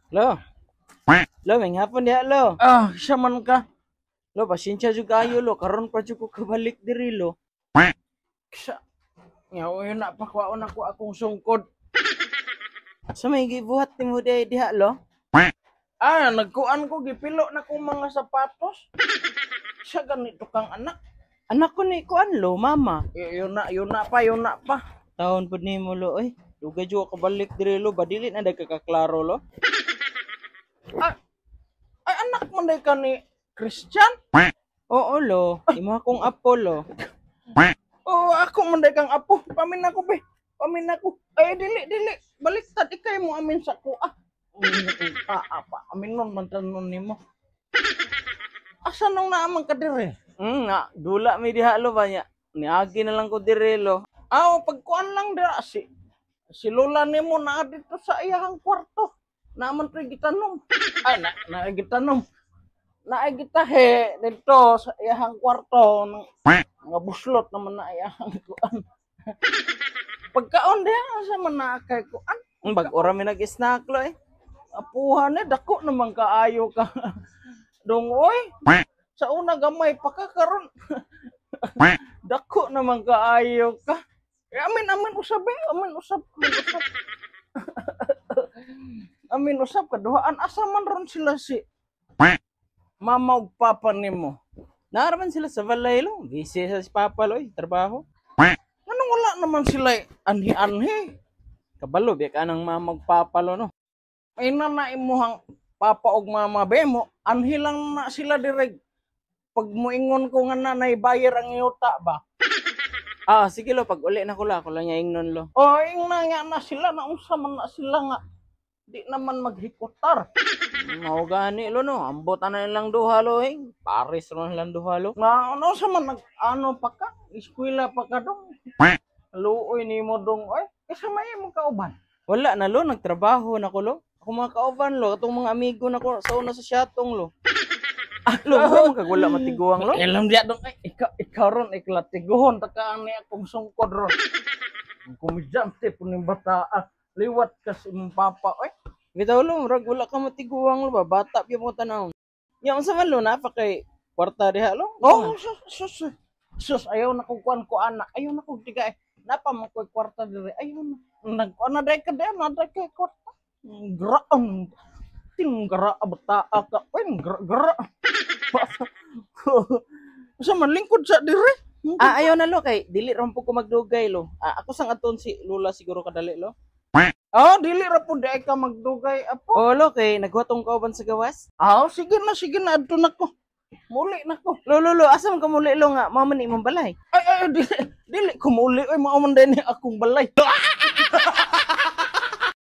Lo, lo, may hapon diha, lo. Siya man ka. Lo, pasensya jud kayo, lo. Karon pa jud ko kabalik diri, lo. Siya. Ngaw, yun na, pakwaon ako akong sungkod. Sa may gibuhat ni mo diha, lo. Nagkuan ko, gipilo na kong mga sapatos. Siya ganito kang anak. Anak ko ni kuan, lo, mama. Yun na pa. Taon pud nimo, lo, oy. Dugay jud ka kabalik diri, lo. Badili na dagkakaklaro, lo. Ay, anak man day ka ni Christian? Oo, lo. Imo akong apo, lo. Oo, ako man day kang apo. Pamin ako, be. Pamin ako. Ay, dili. Baliktad, ikay mo amin sa kuha. Amin nun, mantanon ni mo. Asa nung naamang ka dire? Nga, dula mi diha, lo, ba niya. Niagi na lang ko diri, lo. Pagkuan lang dira si lola nimo na dito sa iyang kwarto. Naman to gitanom. Na gitanom. Na gitahe dito sa iyang kwarto ng mga buslot naman na iyang kuan. Pagkaon diha sa man na kay kuan. Bag-ora mi nag-snack, lo, eh. Apuhan ni dako naman kaayo ka. Dongoy. Sa una gamay pa ka karon. Dako naman kaayo ka. Amin usab. Amin usab kaduhaan asa man ron sila si mama ug papa nimo. Naaraman sila sa balay, lo. Busy sa si Papa, lo, eh. Trabaho. Anong wala naman sila anhi-anhi? Kabalo, biya ka ng mama ug Papa, lo, no. Ay na imuhang papa ug mama bemo, anhi lang na sila direk. Pag moingon ko nga na naibayar ang yuta ba? Sige, lo. Pag uli na ko lang ingnon, lo. Ingna nga na sila na unsa man na sila nga di naman maghikotar. Mao gani, lo, no. Ambot na nilang duha, lo, eh. Paris ron nilang duha, lo. Na ano sa man pa ka? Eskwela pa ka dong. Luoy nimo dong oy. Isa may mo kauban. Wala na, lo. Nagtrabaho na ko, lo. Ako mga kauban, lo. Itong mga amigo na ko sa una sa Shatong, lo. Lo, mo kagwala matiguang, lo. Alam dia dong ikaw ron iklatiguhon taka ani akong sungkod ron. Kumidyante po ng bata. Liwat kasi mong papa oy. Bitaw, lo. Murag wala ka matiguang, lo ba? Bata piya mo tanaw. Yang sa man, lo. Napa kay kwarta diha, lo. Sus, ayaw na kong kuan na. Ayaw na kong tigay. Napa mo ko'y kwarta dire. Ayaw na. Nagkuan na day ka din. Naday kay kwarta. Graan. Tinggara bata ka. Uy, gra. Sa manlingkod sa dire. Ayaw na, lo. Kay dili ron po ko magdugay, lo. Ako sang aton si Lula siguro kadali, lo. Dili ra po day ka magdugay apo. Lo. Kay nagwatong kauban sa gawas. Sige na. Adto na ko. Muli na ko. Lo. Asa man ka muli, lo, nga? Mao man imong balay. Dili ko muli. Mao man din akong balay.